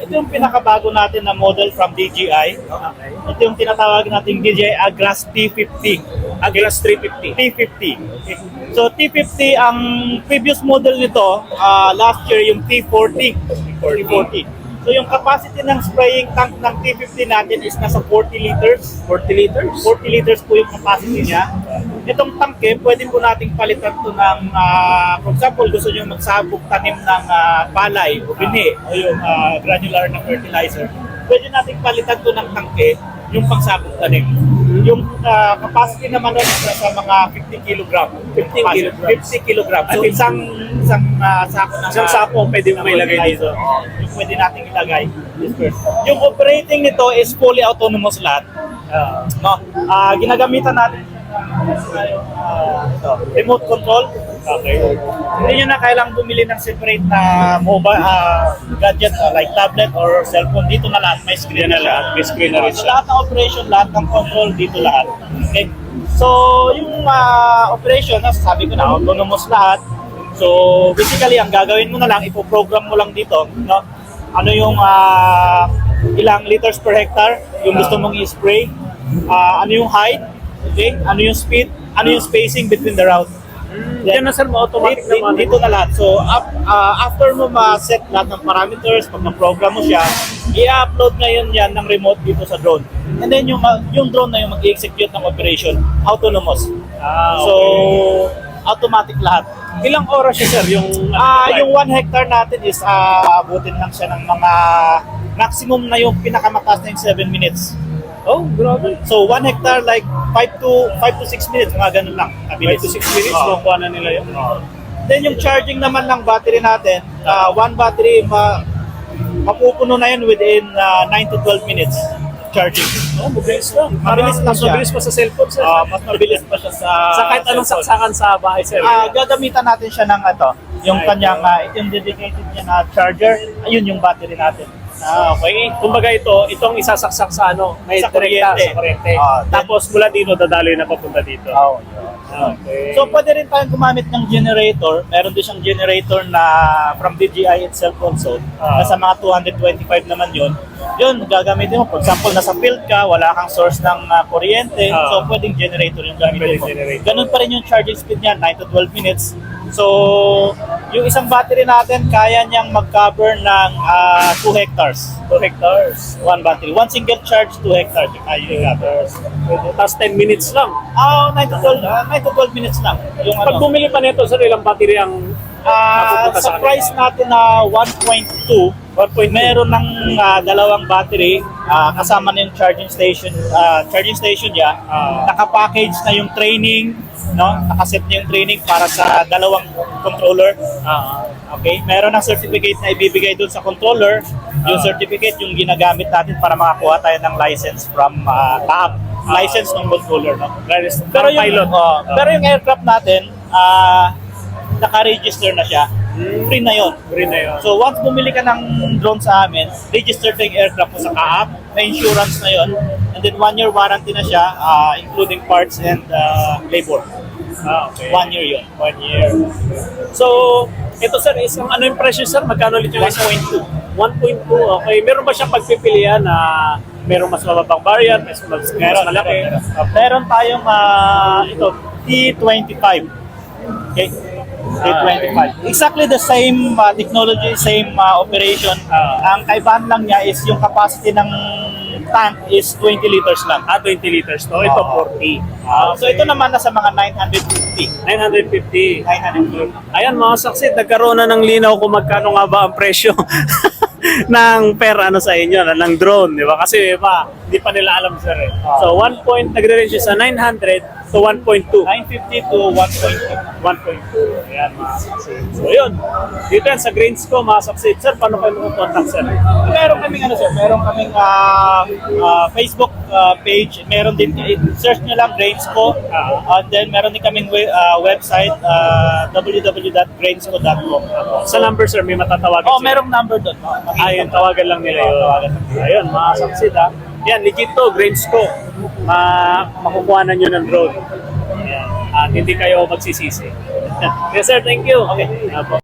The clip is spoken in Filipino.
Ito yung pinakabago natin na model from DJI. Okay. Ito yung tinatawag nating DJI Agras T50. Agras 350. T50. So T50, ang previous model nito, last year yung T40. T40. So yung capacity ng spraying tank ng T50 natin is nasa 40 liters. 40 liters? 40 liters po yung capacity niya. Itong tangke, pwede po nating palitan to ng, for example, gusto nyo magsabog tanim ng palay o bini o yung granular na fertilizer. Pwede nating palitan to ng tangke, yung pangsabog tanim. Yung capacity naman nun is nasa mga 50 kilogram. 50 kilogram. So isang sako na Isang sako pwede mo ilagay dito. Yung pwede nating ilagay. Yung operating nito is fully autonomous lahat. No? Ginagamitan natin ito, remote control. Okay. Hindi nyo na kailangang bumili ng separate na mobile gadget like tablet or cellphone. Dito na lahat, may screen na lahat. May screen na rin So, siya. lahat ng operation, lahat ng control, dito lahat. Okay. So, yung operation, sabi ko na, autonomous lahat. So, basically, ang gagawin mo na lang, ipoprogram mo lang dito, no? Ano yung ilang liters per hectare, yung gusto mong i-spray, ano yung height, okay? Ano yung speed, ano yung spacing between the route. Yan na sir, automatic naman. Dito na lahat. So, after mo ma-set lahat ng parameters, pag na-program mo siya, i-upload na yun yan ng remote dito sa drone. And then yung drone na yung mag-execute ng operation, autonomous. Okay. So, automatic lahat. Ilang oras siya sir yung Yung 1 hectare natin is abutin lang siya ng mga maximum na yung pinakamataas na yung 7 minutes. Oh, grabe. So 1 hectare like 5 to 6 minutes, mga ganun lang. 5 to 6 minutes, makuha na nila yun. Then yung charging naman ng battery natin, one battery mapupuno na yun within 9 to 12 minutes charging. Oh, mabilis lang. Mabilis lang Mas siya. mabilis pa sa cellphone sir. Mas mabilis pa siya sa Sa kahit anong cellphone. saksakan sa bahay sir. Gagamitan natin siya ng yung kanyang yung dedicated niya na charger, ayun yung battery natin. Okay. Kumbaga itong isasaksak sa may Sa direkta, kuryente. sa kuryente. Then- Tapos mula dito dadaloy na papunta dito. Okay. So pwede rin tayong gumamit ng generator. Meron din siyang generator na from DJI itself also. Nasa mga 225 naman yun. Yun, gagamitin mo. For example, nasa field ka, wala kang source ng kuryente. So pwedeng generator yung gamitin mo. Pwedeng generator. Ganun pa rin yung charging speed niya, 9 to 12 minutes. So, yung isang battery natin, kaya niyang mag-cover ng 2 hectares. 2 hectares. One battery. One single charge, 2 hectares. Yung hectares. Tapos 10 minutes lang. 9 to 12 minutes lang. Yung Pag bumili pa nito sir, ilang battery ang napupunta sa sa price natin na 1.2, meron ng dalawang battery, kasama na yung charging station niya, naka-package na yung training, no? Nakaset na yung training para sa dalawang controller. Okay, meron ng certificate na ibibigay doon sa controller. Yung certificate yung ginagamit natin para makakuha tayo ng license from TAP, license ng controller, no? Pero yung pilot. Pero yung aircraft natin, naka-register na siya. Free na yun. Free na yun. So once bumili ka ng drone sa amin, registered na yung aircraft mo sa Kaap, may insurance na yun, and then 1 year warranty na siya, including parts and labor. Okay. 1 year yun. 1 year. So, ito sir, isang ano yung presyo sir? Magkano ulit yung 1.2. 1.2. Okay. Meron ba siyang pagpipilian na merong mas mababang variant, mas malaki? Meron tayong ito, T25. Okay? T25. Exactly the same technology, same operation. Ang kaibahan lang niya is yung capacity ng tank is 20 liters lang. 20 liters to. Ito 40. So ito naman nasa mga 950. 950. 950. Ayan mga saksit, nagkaroon na ng linaw kung magkano nga ba ang presyo ng sa inyo, ng drone, di ba? Kasi hindi pa nila alam sir eh. So nagre-range siya sa 900 to 1.2. 950 to 1.2. 1.2. Ayan mga saksit. So yun, dito yan sa Grains ko mga saksit. Sir, paano kayo mag-contact sir? Meron kaming meron kaming Facebook page, meron din, search nyo lang Grainsco, and then meron din kaming website, www.grainsco.com. Sa number sir, may matatawagan sila. Merong number doon. Ayun, tawagan lang nila yun. Ayun, mga saksit ha. Yan, legit to, Grains ko. Makukuha na nyo ng drone. Yan. At hindi kayo magsisisi. Yes sir, thank you. Okay.